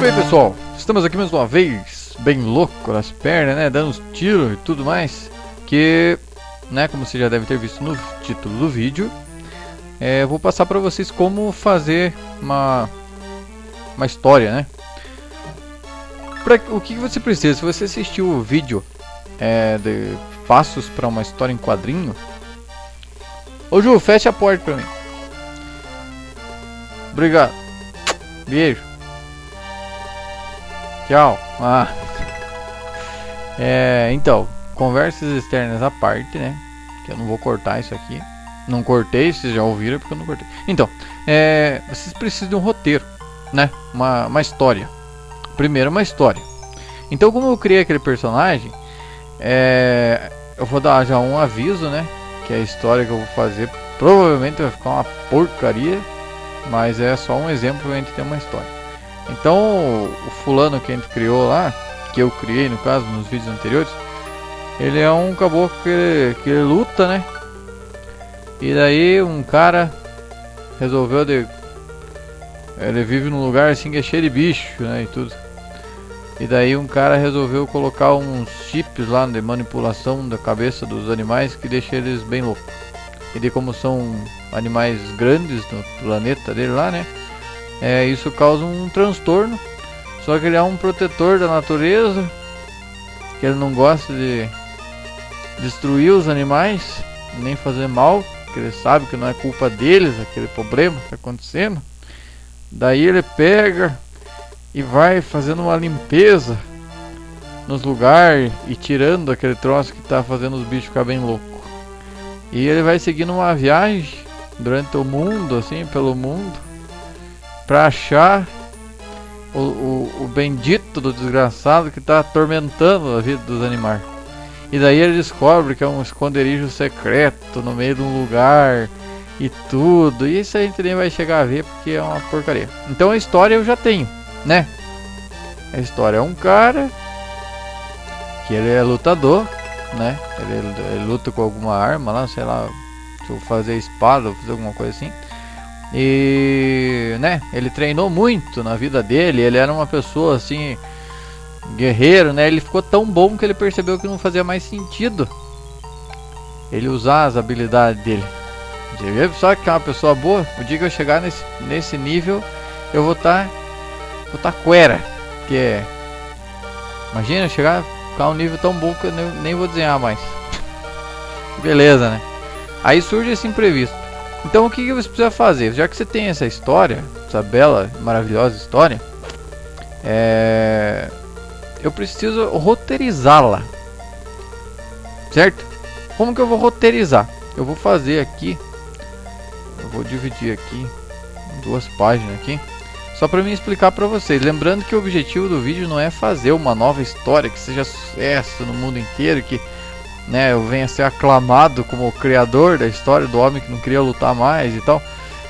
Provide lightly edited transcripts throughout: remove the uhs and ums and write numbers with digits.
bem, pessoal, estamos aqui mais uma vez, bem louco nas pernas, né, dando uns tiros e tudo mais, que, né, como você já deve ter visto no título do vídeo, eu vou passar para vocês como fazer uma história, né. O que você precisa, se você assistiu o vídeo de passos para uma história em quadrinho. Ô Ju, fecha a porta pra mim. Obrigado. Beijo. Tchau. Então, conversas externas à parte, né? Que eu não vou cortar isso aqui. Não cortei, vocês já ouviram porque eu não cortei. Então, vocês precisam de um roteiro, né? Uma história. Primeiro, uma história. Então, como eu criei aquele personagem, eu vou dar já um aviso, né? Que a história que eu vou fazer provavelmente vai ficar uma porcaria, mas é só um exemplo pra gente ter uma história. Então, o fulano que a gente criou lá, que eu criei no caso nos vídeos anteriores, ele é um caboclo que ele luta, né? E daí um cara resolveu ele vive num lugar assim que é cheio de bicho, né, e tudo. E daí um cara resolveu colocar uns chips lá de manipulação da cabeça dos animais que deixa eles bem loucos. E daí, como são animais grandes no planeta dele lá, né, isso causa um transtorno. Só que ele é um protetor da natureza, que ele não gosta de destruir os animais, nem fazer mal, porque ele sabe que não é culpa deles aquele problema que está acontecendo. Daí ele pega e vai fazendo uma limpeza nos lugares e tirando aquele troço que tá fazendo os bichos ficar bem loucos. E ele vai seguindo uma viagem durante o mundo, assim, pelo mundo, pra achar o bendito do desgraçado que tá atormentando a vida dos animais. E daí ele descobre que é um esconderijo secreto no meio de um lugar e tudo. E isso a gente nem vai chegar a ver porque é uma porcaria. Então a história eu já tenho, né? A história é um cara que ele é lutador, né? Ele luta com alguma arma lá, sei lá, se eu fazer espada ou fazer alguma coisa assim. E, né, ele treinou muito na vida dele, ele era uma pessoa assim, guerreiro, né? Ele ficou tão bom que ele percebeu que não fazia mais sentido ele usar as habilidades dele. Só que é uma pessoa boa, o dia que eu chegar nesse nível, eu vou estar cuera. Porque imagina eu chegar a um nível tão bom que eu nem vou desenhar mais. Beleza, né? Aí surge esse imprevisto. Então o que você precisa fazer? Já que você tem essa história, essa bela, maravilhosa história, eu preciso roteirizá-la, certo? Como que eu vou roteirizar? Eu vou fazer aqui, eu vou dividir aqui em duas páginas aqui, só para me explicar para vocês. Lembrando que o objetivo do vídeo não é fazer uma nova história que seja sucesso no mundo inteiro, que, né, eu venha a ser aclamado como o criador da história do homem que não queria lutar mais e tal.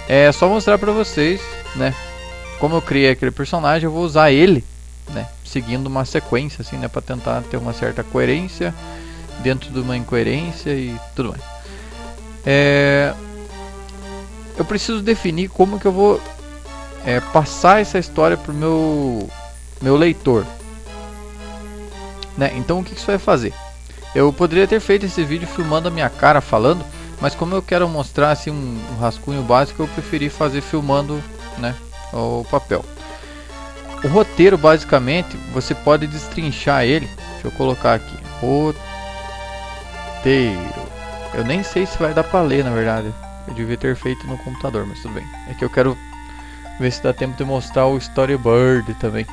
É só mostrar para vocês, né, como eu criei aquele personagem. Eu vou usar ele, né, seguindo uma sequência assim, né, para tentar ter uma certa coerência dentro de uma incoerência e tudo mais. Eu preciso definir como que eu vou passar essa história pro meu leitor, né? Então o que isso vai fazer? Eu poderia ter feito esse vídeo filmando a minha cara falando, mas como eu quero mostrar assim um rascunho básico, eu preferi fazer filmando, né, o papel. O roteiro, basicamente, você pode destrinchar ele. Deixa eu colocar aqui, roteiro. Eu nem sei se vai dar pra ler, na verdade. Eu devia ter feito no computador, mas tudo bem. É que eu quero ver se dá tempo de mostrar o storyboard também,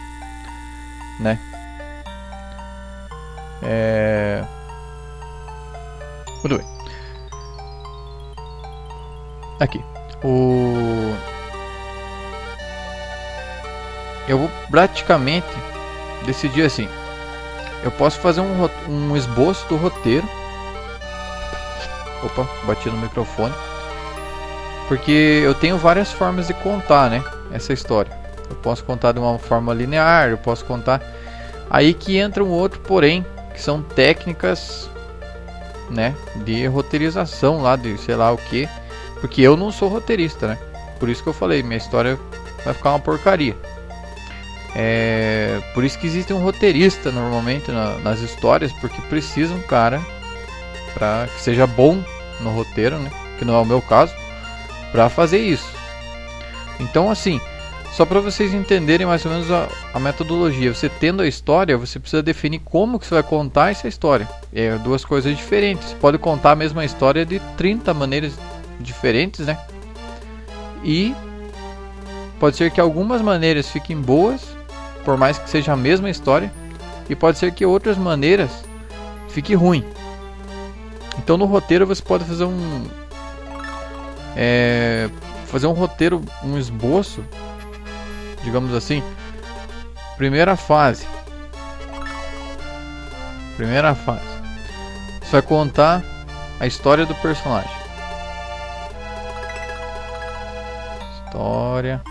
né? Muito bem. Aqui. Eu vou praticamente decidir assim. Eu posso fazer um esboço do roteiro. Opa, bati no microfone. Porque eu tenho várias formas de contar, né, essa história. Eu posso contar de uma forma linear, eu posso contar. Aí que entra um outro porém, que são técnicas, né, de roteirização lá, de sei lá o que. Porque eu não sou roteirista, né. Por isso que eu falei, minha história vai ficar uma porcaria. Por isso que existe um roteirista normalmente nas histórias, porque precisa um cara para que seja bom no roteiro, né? Que não é o meu caso, para fazer isso. Então, assim, só para vocês entenderem mais ou menos a metodologia, você tendo a história, você precisa definir como que você vai contar essa história. É duas coisas diferentes. Você pode contar a mesma história de 30 maneiras diferentes, né? E pode ser que algumas maneiras fiquem boas, por mais que seja a mesma história, e pode ser que outras maneiras fiquem ruim. Então no roteiro você pode fazer um roteiro, um esboço, digamos assim. Primeira fase. Você vai contar a história do personagem. História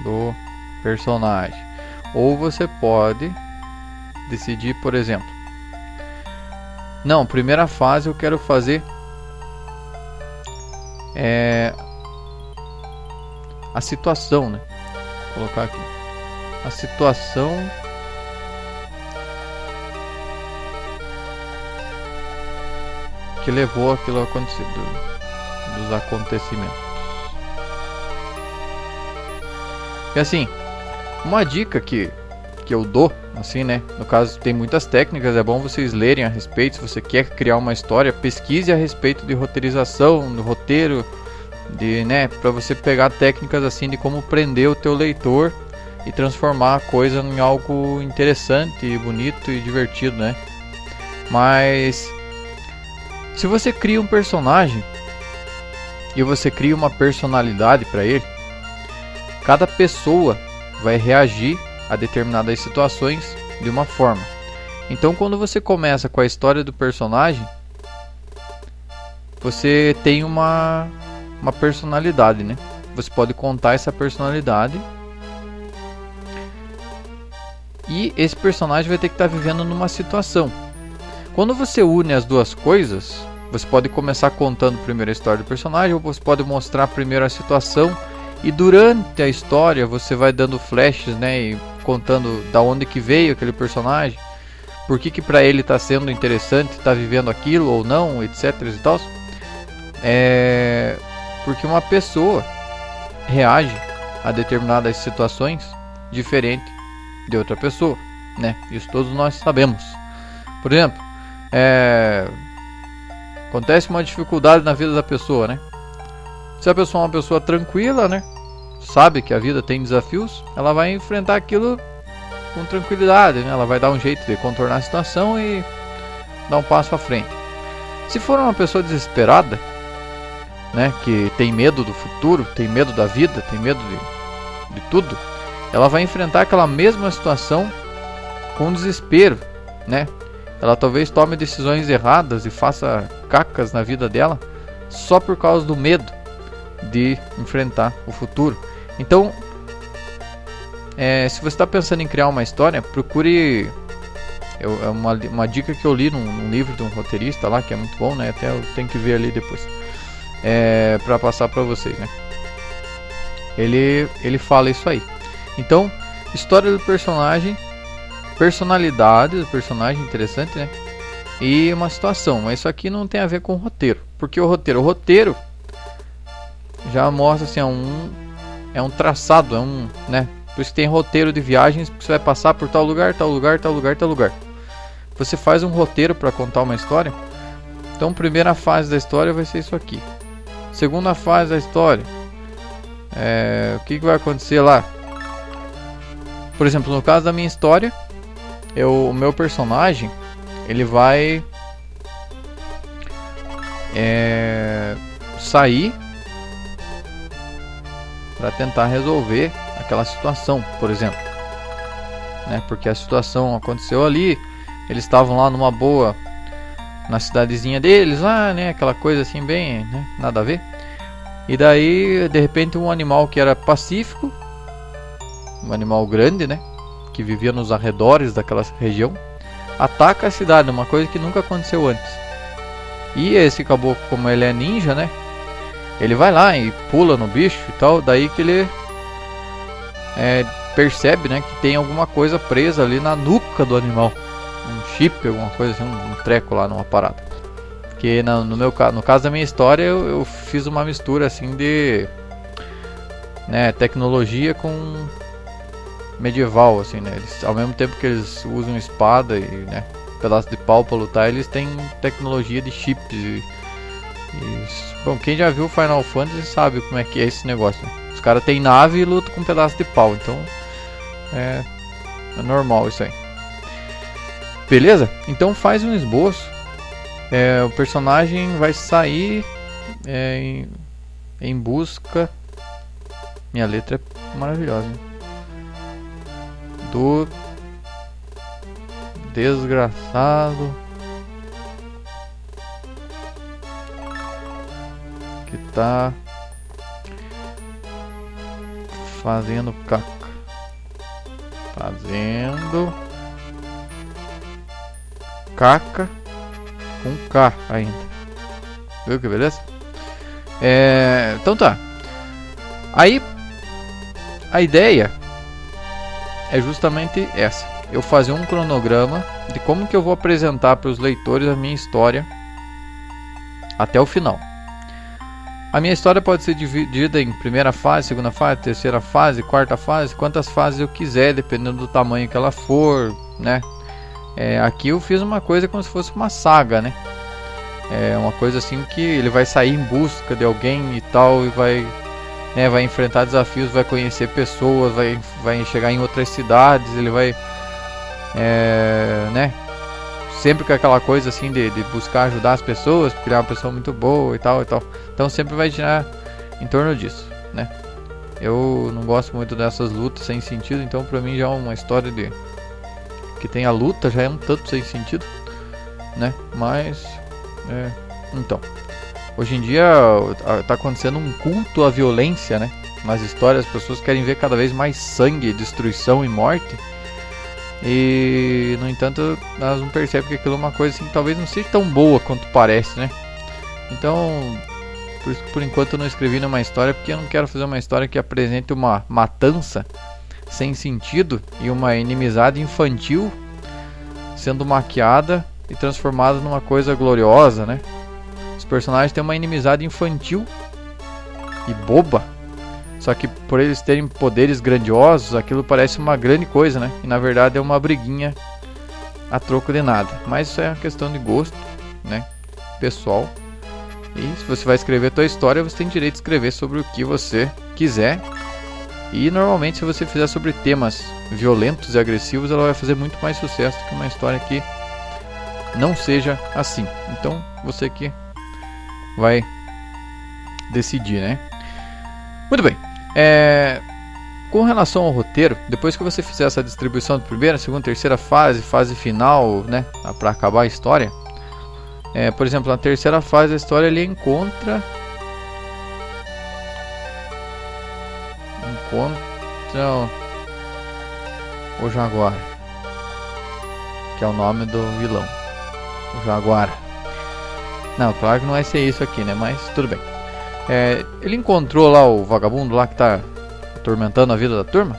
do personagem. Ou você pode decidir, por exemplo, não, primeira fase eu quero fazer a situação, né? Vou colocar aqui a situação que levou aquilo a acontecer, dos acontecimentos. E assim, uma dica que eu dou, assim, né? No caso, tem muitas técnicas, é bom vocês lerem a respeito. Se você quer criar uma história, pesquise a respeito de roteirização, do roteiro, né? Para você pegar técnicas assim de como prender o teu leitor e transformar a coisa em algo interessante, bonito e divertido, né? Mas se você cria um personagem e você cria uma personalidade para ele, cada pessoa vai reagir a determinadas situações de uma forma. Então quando você começa com a história do personagem, você tem uma personalidade, né? Você pode contar essa personalidade e esse personagem vai ter que estar vivendo numa situação. Quando você une as duas coisas, você pode começar contando primeiro a história do personagem, ou você pode mostrar primeiro a situação, e durante a história você vai dando flashes, né, e contando da onde que veio aquele personagem, por que para ele está sendo interessante, está vivendo aquilo ou não, etc e tal. Porque uma pessoa reage a determinadas situações diferente de outra pessoa, né? Isso todos nós sabemos. Por exemplo, acontece uma dificuldade na vida da pessoa, né? Se a pessoa é uma pessoa tranquila, né? Sabe que a vida tem desafios, ela vai enfrentar aquilo com tranquilidade, né? Ela vai dar um jeito de contornar a situação e dar um passo à frente. Se for uma pessoa desesperada, né? Que tem medo do futuro, tem medo da vida, tem medo de tudo, ela vai enfrentar aquela mesma situação com desespero, né? Ela talvez tome decisões erradas e faça cacas na vida dela só por causa do medo de enfrentar o futuro. Então, se você está pensando em criar uma história, procure. É uma dica que eu li num livro de um roteirista lá, que é muito bom, né? Até eu tenho que ver ali depois, para passar para vocês, né? Ele fala isso aí. Então, história do personagem, personalidade do personagem, interessante, né? E uma situação, mas isso aqui não tem a ver com o roteiro, porque o roteiro já mostra assim, é um traçado, né? Por isso que tem roteiro de viagens, porque você vai passar por tal lugar, tal lugar, tal lugar, tal lugar. Você faz um roteiro para contar uma história. Então, primeira fase da história vai ser isso aqui. Segunda fase da história, o que vai acontecer lá? Por exemplo, no caso da minha história, o meu personagem, ele vai sair para tentar resolver aquela situação, por exemplo, né? Porque a situação aconteceu ali, eles estavam lá numa boa, na cidadezinha deles lá, né? Aquela coisa assim bem, né? Nada a ver. E daí, de repente, um animal que era pacífico, um animal grande, né? Que vivia nos arredores daquela região, ataca a cidade, uma coisa que nunca aconteceu antes. E esse caboclo, como ele é ninja, né? Ele vai lá e pula no bicho e tal, daí que ele percebe, né, que tem alguma coisa presa ali na nuca do animal, um chip, alguma coisa assim, um treco lá numa parada. Porque no caso da minha história eu fiz uma mistura assim de, né, tecnologia com medieval, assim, né? Eles, ao mesmo tempo que eles usam espada e, né, pedaço de pau para lutar, eles têm tecnologia de chips bom, quem já viu Final Fantasy sabe como é que é esse negócio, né? Os caras têm nave e lutam com um pedaço de pau, então é normal isso aí. Beleza? Então faz um esboço. O personagem vai sair em busca. Minha letra é maravilhosa, né? Do desgraçado que tá fazendo caca. Fazendo caca com K ainda. Viu que beleza? Então tá. Aí a ideia é justamente essa. Eu fazer um cronograma de como que eu vou apresentar para os leitores a minha história até o final. A minha história pode ser dividida em primeira fase, segunda fase, terceira fase, quarta fase, quantas fases eu quiser, dependendo do tamanho que ela for, né? Aqui eu fiz uma coisa como se fosse uma saga, né? Uma coisa assim que ele vai sair em busca de alguém e tal, e vai enfrentar desafios, vai conhecer pessoas, vai chegar em outras cidades, ele vai, né? Sempre com aquela coisa assim de buscar ajudar as pessoas, porque ele é uma pessoa muito boa e tal e tal. Então sempre vai girar em torno disso, né? Eu não gosto muito dessas lutas sem sentido, então pra mim já é uma história que tem a luta, já é um tanto sem sentido, né? Mas então, hoje em dia tá acontecendo um culto à violência, né? Nas histórias as pessoas querem ver cada vez mais sangue, destruição e morte. E no entanto elas não percebem que aquilo é uma coisa assim que talvez não seja tão boa quanto parece, né? Então, por isso que por enquanto eu não escrevi nenhuma história, porque eu não quero fazer uma história que apresente uma matança sem sentido e uma inimizade infantil sendo maquiada e transformada numa coisa gloriosa, né? Os personagens têm uma inimizade infantil e boba, só que por eles terem poderes grandiosos, aquilo parece uma grande coisa, né? E na verdade é uma briguinha a troco de nada. Mas isso é uma questão de gosto, né? Pessoal. E se você vai escrever a tua história, você tem direito de escrever sobre o que você quiser. E normalmente se você fizer sobre temas violentos e agressivos, ela vai fazer muito mais sucesso do que uma história que não seja assim. Então você que vai decidir, né? Muito bem. Com relação ao roteiro, depois que você fizer essa distribuição de primeira, segunda, terceira fase final, né, para acabar a história, por exemplo, na terceira fase da história ele encontra o Jaguar, que é o nome do vilão, o Jaguar. Não, claro que não vai ser isso aqui, né, mas tudo bem. Ele encontrou lá o vagabundo lá que tá atormentando a vida da turma.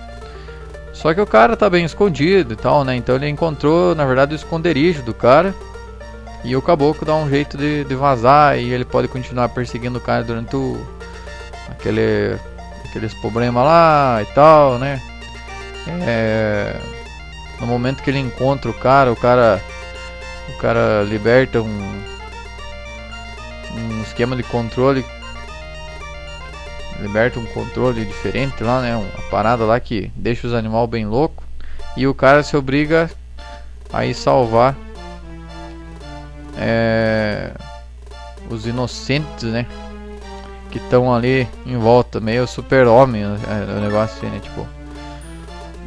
Só que o cara tá bem escondido e tal, né? Então ele encontrou, na verdade, o esconderijo do cara. E o caboclo dá um jeito de vazar. E ele pode continuar perseguindo o cara durante aqueles problemas lá e tal, né? No momento que ele encontra o cara liberta um esquema de controle. Liberta um controle diferente lá, né? Uma parada lá que deixa os animais bem loucos. E o cara se obriga a ir salvar os inocentes, né? Que estão ali em volta. Meio super-homem o negócio assim, né? Tipo,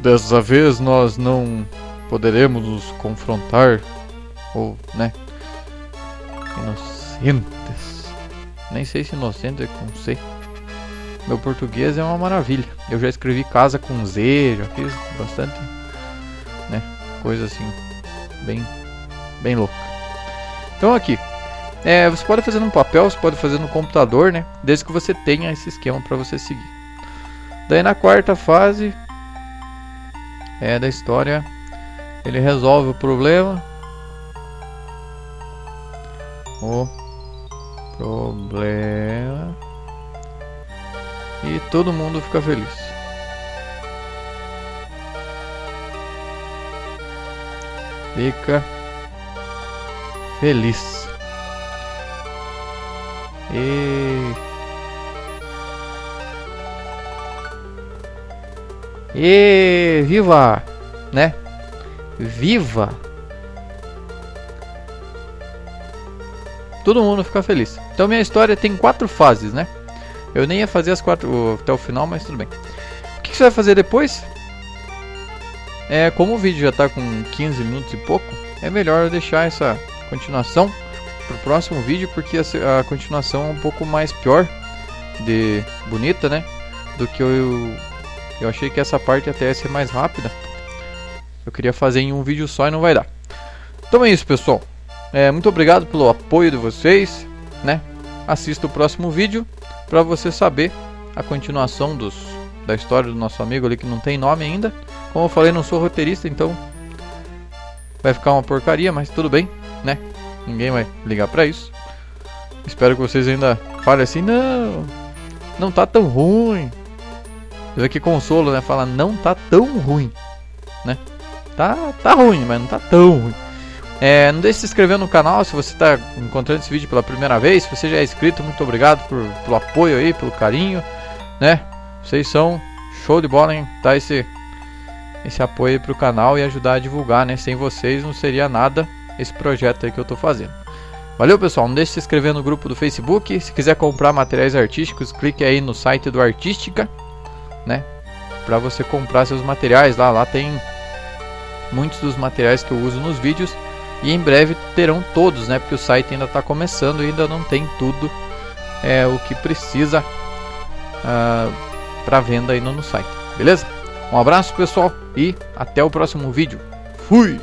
dessa vez nós não poderemos nos confrontar. Ou, né? Inocentes. Nem sei se inocente é com C. Meu português é uma maravilha. Eu já escrevi casa com Z, já fiz bastante, né, coisa assim, bem louca. Então aqui, você pode fazer no papel, você pode fazer no computador, né, desde que você tenha esse esquema para você seguir. Daí na quarta fase, da história. Ele resolve o problema. E todo mundo fica feliz. Fica feliz. E viva, né? Viva! Todo mundo fica feliz. Então minha história tem 4 fases, né? Eu nem ia fazer as 4 até o final, mas tudo bem. O que você vai fazer depois? Como o vídeo já está com 15 minutos e pouco, é melhor eu deixar essa continuação pro próximo vídeo, porque a continuação é um pouco mais pior de bonita, né? Do que eu achei que essa parte até ia ser mais rápida. Eu queria fazer em um vídeo só e não vai dar. Então é isso, pessoal. Muito obrigado pelo apoio de vocês, né? Assista o próximo vídeo para você saber a continuação da história do nosso amigo ali que não tem nome ainda. Como eu falei, não sou roteirista, então vai ficar uma porcaria, mas tudo bem, né? Ninguém vai ligar pra isso. Espero que vocês ainda falem assim, não tá tão ruim. Eu aqui consolo, né? Fala, não tá tão ruim, né? Tá ruim, mas não tá tão ruim. Não deixe de se inscrever no canal se você está encontrando esse vídeo pela primeira vez. Se você já é inscrito, muito obrigado pelo apoio aí, pelo carinho, né? Vocês são show de bola em dar esse apoio aí pro canal e ajudar a divulgar, né? Sem vocês não seria nada esse projeto aí que eu tô fazendo. Valeu, pessoal, não deixe de se inscrever no grupo do Facebook. Se quiser comprar materiais artísticos, clique aí no site do Artística, né? Para você comprar seus materiais lá tem muitos dos materiais que eu uso nos vídeos. E em breve terão todos, né? Porque o site ainda está começando e ainda não tem tudo o que precisa para venda aí no site. Beleza? Um abraço, pessoal, e até o próximo vídeo. Fui!